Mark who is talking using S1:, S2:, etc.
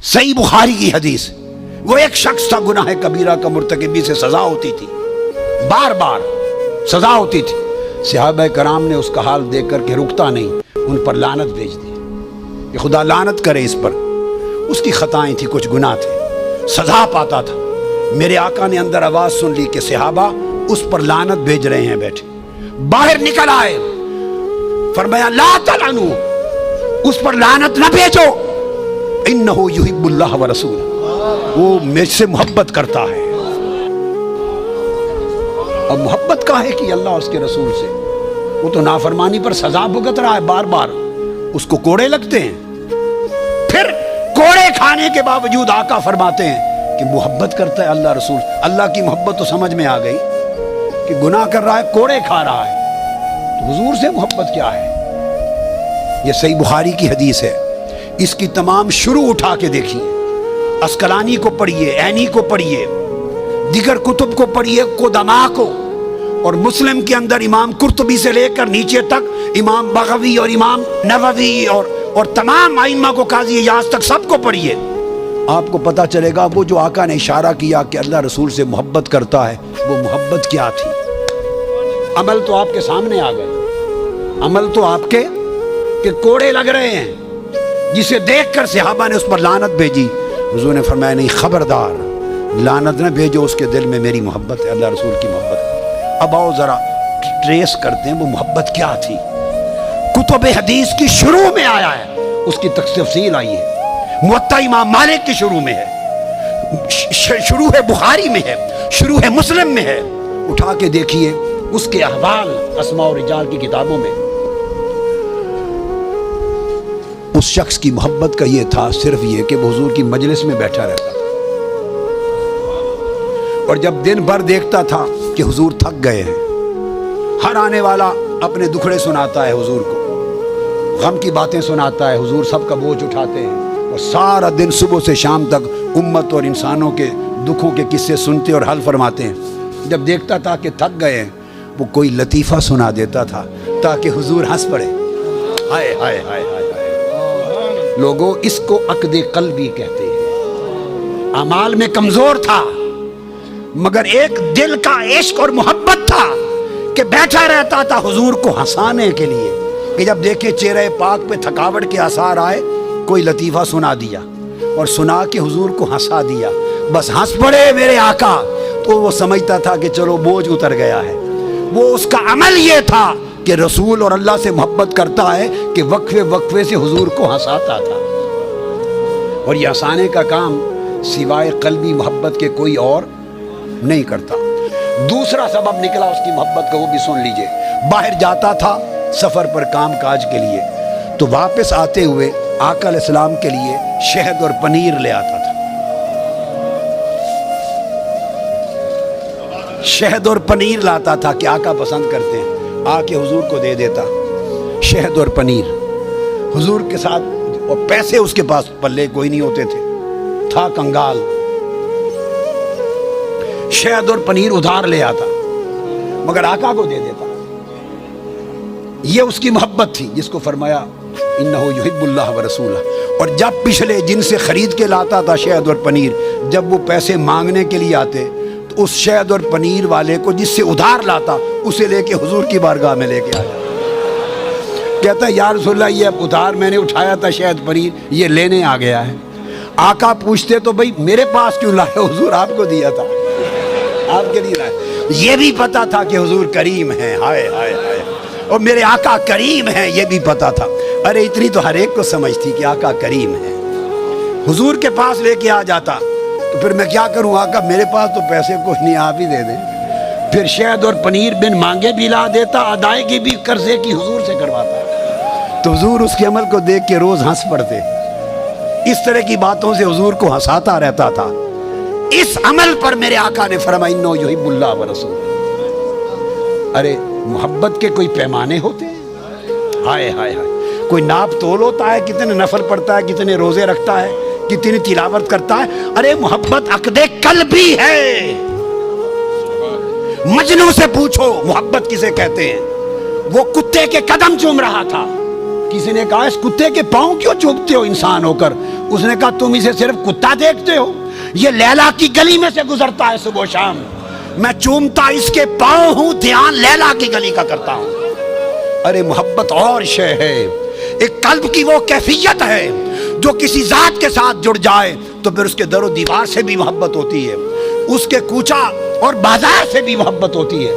S1: सही बुखारी की हदीस, वो एक शख्स था गुनाह कबीरा का मुर्तकिबी से सजा होती थी, बार बार सजा होती थी। सहाबा कराम ने उसका हाल देख कर के रुकता नहीं, उन पर लानत भेज दी कि खुदा लानत करे इस पर। उसकी खताएं थी, कुछ गुनाह थे, सजा पाता था। मेरे आका ने अंदर आवाज सुन ली कि सहाबा उस पर लानत भेज रहे हैं बैठे। बाहर निकल आए, फरमाया ला तलानु, उस पर लानत न भेजो, इन्नहु युहिब्बुल्लाह व रसूल, वो मुझसे मोहब्बत करता है। अब मोहब्बत का है कि अल्लाह उसके रसूल से, वो तो नाफरमानी पर सजा भुगत रहा है बार बार, उसको कोड़े लगते हैं। फिर कोड़े खाने के बावजूद आका फरमाते हैं कि मोहब्बत करता है अल्लाह रसूल। अल्लाह की मोहब्बत तो समझ में आ गई कि गुनाह कर रहा है, कोड़े खा रहा है, तो हुजूर से मोहब्बत क्या है। ये सही बुखारी की हदीस है। इसकी तमाम शुरू उठा के देखिए, अस्कलानी को पढ़िए, ऐनी को पढ़िए, दिगर कुतुब को पढ़िए, कुदमा को, और मुस्लिम के अंदर इमाम कुर्तुबी से लेकर नीचे तक इमाम बगवी और इमाम नववी और तमाम आइम्मा को, काजी इयाज तक सबको पढ़िए। आपको पता चलेगा वो जो आका ने इशारा किया कि अल्लाह रसूल से मोहब्बत करता है, वो मोहब्बत क्या थी। अमल तो आपके सामने आ गए, अमल तो आपके कि कोड़े लग रहे हैं, जिसे देखकर सहाबा ने उस पर लानत भेजी। हुजूर ने फरमाया नहीं, खबरदार, लानत न भेजो, उसके दिल में मेरी मोहब्बत है, अल्लाह रसूल की मोहब्बत। अब आओ जरा ट्रेस करते हैं वो मोहब्बत क्या थी। कुतुब हदीस की शुरू में आया है, उसकी तफसील आई है। मुवत्ता इमाम मालिक की शुरू में है, शुरू है बुखारी में है, शुरू है मुस्लिम में है। उठा के देखिए उसके अहवाल अस्मा और रिजाल की किताबों में। उस शख्स की मोहब्बत का ये था, सिर्फ ये कि वो हुजूर की मजलिस में बैठा रहता था, और जब दिन भर देखता था कि हुजूर थक गए हैं, हर आने वाला अपने दुखड़े सुनाता है हुजूर को, गम की बातें सुनाता है, हुजूर सबका बोझ उठाते हैं, और सारा दिन सुबह से शाम तक उम्मत और इंसानों के दुखों के किस्से सुनते और हल फरमाते हैं। जब देखता था कि थक गए हैं, वो कोई लतीफ़ा सुना देता था ताकि हुजूर हंस पड़े। हाय हाय हाय हाय हाय। लोगों, इसको अक़्द क़ल्बी कहते हैं। अमाल में कमज़ोर था, मगर एक दिल का इश्क और मोहब्बत था कि बैठा रहता था हुजूर को हंसाने के लिए, कि जब देखे चेहरे पाक पे थकावट के आसार आए, कोई लतीफ़ा सुना दिया और सुना के हुजूर को हंसा दिया, बस हंस पड़े मेरे आका, तो वो समझता था कि चलो बोझ उतर गया है। वो उसका अमल ये था कि रसूल और अल्लाह से मोहब्बत करता है कि वक्फे वक्फे से हुजूर को हंसाता था। और ये हंसाने का काम सिवाय क़ल्बी मोहब्बत के कोई और नहीं करता। दूसरा सबब निकला उसकी मोहब्बत का, वो भी सुन लीजिए। बाहर जाता था सफर पर काम काज के लिए, तो वापस आते हुए आका अलैहिस्सलाम के लिए शहद और पनीर ले आता था। शहद और पनीर लाता था कि आका पसंद करते हैं, आके हुजूर को दे देता शहद और पनीर हुजूर के साथ। और पैसे उसके पास पल्ले कोई नहीं होते थे, था कंगाल। शहद और पनीर उधार ले आता, मगर आका को दे देता। ये उसकी मोहब्बत थी, जिसको फरमाया इन्नहु युहिब्बुल्लाह व रसूलह। और जब पिछले जिनसे खरीद के लाता था शहद और पनीर, जब वो पैसे मांगने के लिए आते, तो उस शहद और पनीर वाले को जिससे उधार लाता, उसे लेके हुजूर की बारगाह में लेके आया। कहता या रसूलल्लाह, ये अब उधार मैंने उठाया था शहद पनीर, ये लेने आ गया है। आका पूछते तो भाई मेरे पास क्यों लाए, हुजूर आपको दिया था, आपके लिए लाए। ये भी पता था कि हुजूर करीम हैं, हाय हाय हाय, और मेरे आका करीम हैं, ये भी पता था। अरे इतनी तो हर एक को समझ थी कि आका करीम है। हुजूर के पास लेके आ जाता, तो फिर मैं क्या करूं आका, मेरे पास तो पैसे कुछ नहीं, आप ही दे दें। फिर शहद और पनीर बिन मांगे भी ला देता, अदायगी भी कर्जे की हुजूर से करवाता। तो हुजूर उसके अमल को देख के रोज हंस पड़ते। इस तरह की बातों से हुजूर को हंसाता रहता था। इस अमल पर मेरे आका ने फरमाया इन्नहु युहिब्बुल्लाह व रसूलह। अरे मोहब्बत के कोई पैमाने होते हैं? हाय हाय हाय, कोई नाप तोल होता है? कितने नफल पढ़ता है, कितने रोजे रखता है, कितनी तिलावत करता है? अरे मोहब्बत अक़्दे क़ल्बी है। मजनू से पूछो मोहब्बत किसे कहते हैं। वो कुत्ते के कदम चूम रहा था, किसी ने कहा इस कुत्ते के पांव क्यों चूमते हो इंसान होकर? اس نے کہا تم اسے صرف کتا دیکھتے ہو، یہ لیلا کی گلی میں سے گزرتا ہے صبح و شام، میں چومتا اس کے پاؤں ہوں، دھیان لیلا کی گلی کا کرتا ہوں۔ ارے محبت اور شے ہے، ایک قلب کی وہ کیفیت ہے جو کسی ذات کے ساتھ جڑ جائے تو پھر اس کے در و دیوار سے بھی محبت ہوتی ہے، اس کے کوچہ اور بازار سے بھی محبت ہوتی ہے۔